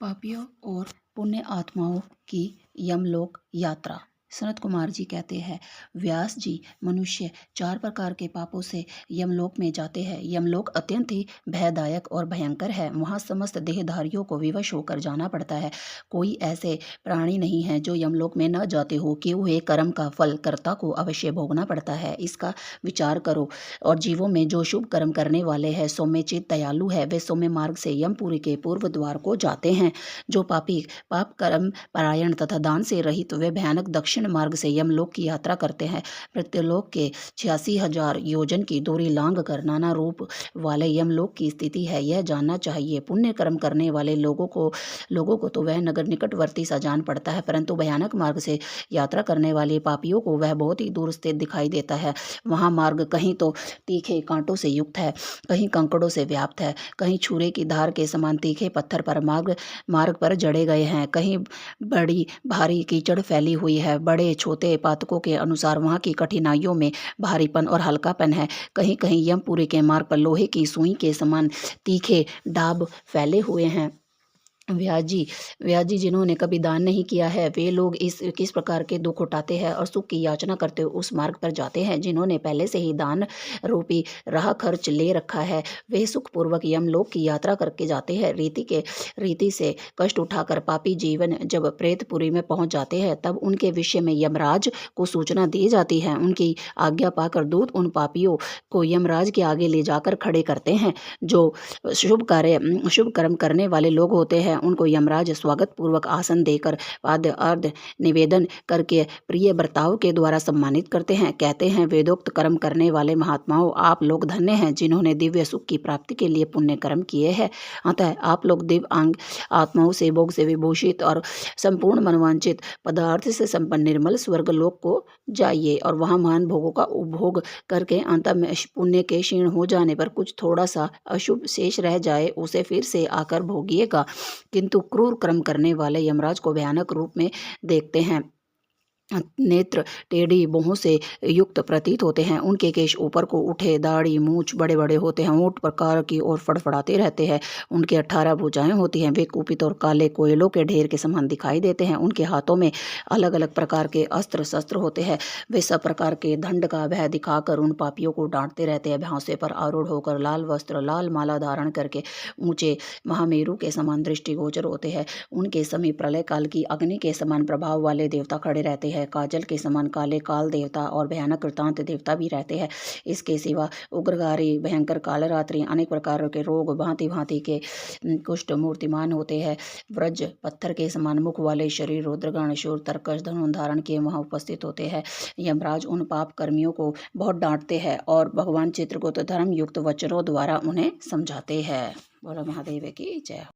पापियों और पुण्य आत्माओं की यमलोक यात्रा। सनत कुमार जी कहते हैं, व्यास जी, मनुष्य 4 प्रकार के पापों से यमलोक में जाते हैं। यमलोक अत्यंत ही भयदायक और भयंकर है। वहाँ समस्त देहधारियों को विवश होकर जाना पड़ता है। कोई ऐसे प्राणी नहीं है जो यमलोक में न जाते हो। किए हुए कर्म का फल कर्ता को अवश्य भोगना पड़ता है। इसका विचार करो। और जीवों में जो शुभ कर्म करने वाले हैं, सौम्य चित्त दयालु है, वे सौम्य मार्ग से यमपुरी के पूर्व द्वार को जाते हैं। जो पापी पाप कर्म परायण तथा दान से रहित, वे भयानक दक्षिण मार्ग से यमलोक की यात्रा करते हैं। प्रत्यलोक के 86,000 योजन की दूरी लांघ कर नाना रूप वाले यमलोक की स्थिति है, यह जानना चाहिए। पुण्य कर्म करने वाले लोगों को तो वह नगर निकटवर्ती सा जान पड़ता है, परंतु भयानक मार्ग से यात्रा करने वाले पापियों को वह बहुत ही दूर स्थित दिखाई देता है। वहाँ मार्ग कहीं तो तीखे कांटों से युक्त है, कहीं कंकड़ों से व्याप्त है, कहीं छुरे की धार के समान तीखे पत्थर पर मार्ग पर जड़े गए हैं, कहीं बड़ी भारी कीचड़ फैली हुई है। बड़े छोटे पातकों के अनुसार वहाँ की कठिनाइयों में भारीपन और हल्कापन है। कहीं कहीं यमपुरी के मार्ग पर लोहे की सुई के समान तीखे डाब फैले हुए हैं। व्यास जी जिन्होंने कभी दान नहीं किया है, वे लोग किस प्रकार के दुख उठाते हैं और सुख की याचना करते हुए उस मार्ग पर जाते हैं। जिन्होंने पहले से ही दान रूपी राह खर्च ले रखा है, वे सुखपूर्वक यमलोक की यात्रा करके जाते हैं। रीति से कष्ट उठाकर पापी जीवन जब प्रेतपुरी में पहुंच जाते हैं, तब उनके विषय में यमराज को सूचना दी जाती है। उनकी आज्ञा पाकर दूत उन पापियों को यमराज के आगे ले जाकर खड़े करते हैं। जो शुभ कर्म करने वाले लोग होते हैं, उनको यमराज स्वागत पूर्वक आसन देकर पाद्य अर्ध निवेदन करके प्रिय बर्ताव के द्वारा सम्मानित करते हैं। कहते हैं, वेदोक्त कर्म करने वाले महात्माओं, आप लोग धन्य हैं जिन्होंने दिव्य सुख की प्राप्ति के लिए पुण्य कर्म किए हैं। अतः आप लोग दिव्य आत्माओं से भोग से विभूषित और संपूर्ण मनोवांछित पदार्थ से संपन्न निर्मल स्वर्ग लोक को जाइए और वहाँ महान भोगों का उपभोग करके अंत में पुण्य के क्षीण हो जाने पर कुछ थोड़ा सा अशुभ शेष रह जाए, उसे फिर से आकर भोगिएगा। किंतु क्रूर कर्म करने वाले यमराज को भयानक रूप में देखते हैं। नेत्र टेढ़ी भौहों से युक्त प्रतीत होते हैं। उनके केश ऊपर को उठे, दाढ़ी मूछ बड़े बड़े होते हैं, ओंठ प्रकार की ओर फड़फड़ाते रहते हैं। उनके 18 भुजाएं होती हैं। वे कुपित और काले कोयलों के ढेर के समान दिखाई देते हैं। उनके हाथों में अलग अलग प्रकार के अस्त्र शस्त्र होते हैं। वे सब प्रकार के दंड का भय दिखाकर उन पापियों को डांटते रहते हैं। भैंसे पर आरूढ़ होकर लाल वस्त्र लाल माला धारण करके ऊंचे महामेरु के समान दृष्टिगोचर होते हैं। उनके समीप प्रलय काल की अग्नि के समान प्रभाव वाले देवता खड़े रहते हैं। काजल के समान काले काल देवता और भयानक कृतांत देवता भी रहते हैं। इसके सिवा उग्रगारी भयंकर कालरात्रि, अनेक प्रकार के रोग, भांति भांति के कुष्ठ मूर्तिमान होते हैं। व्रज पत्थर के समान मुख वाले शरीर, रुद्रगण, शूर, तरकश, धनुष धारण किए वहां उपस्थित होते हैं। यमराज उन पाप कर्मियों को बहुत डांटते हैं और भगवान चित्रगुप्त धर्म युक्त वचनों द्वारा उन्हें समझाते हैं। बोलो महादेव की जय।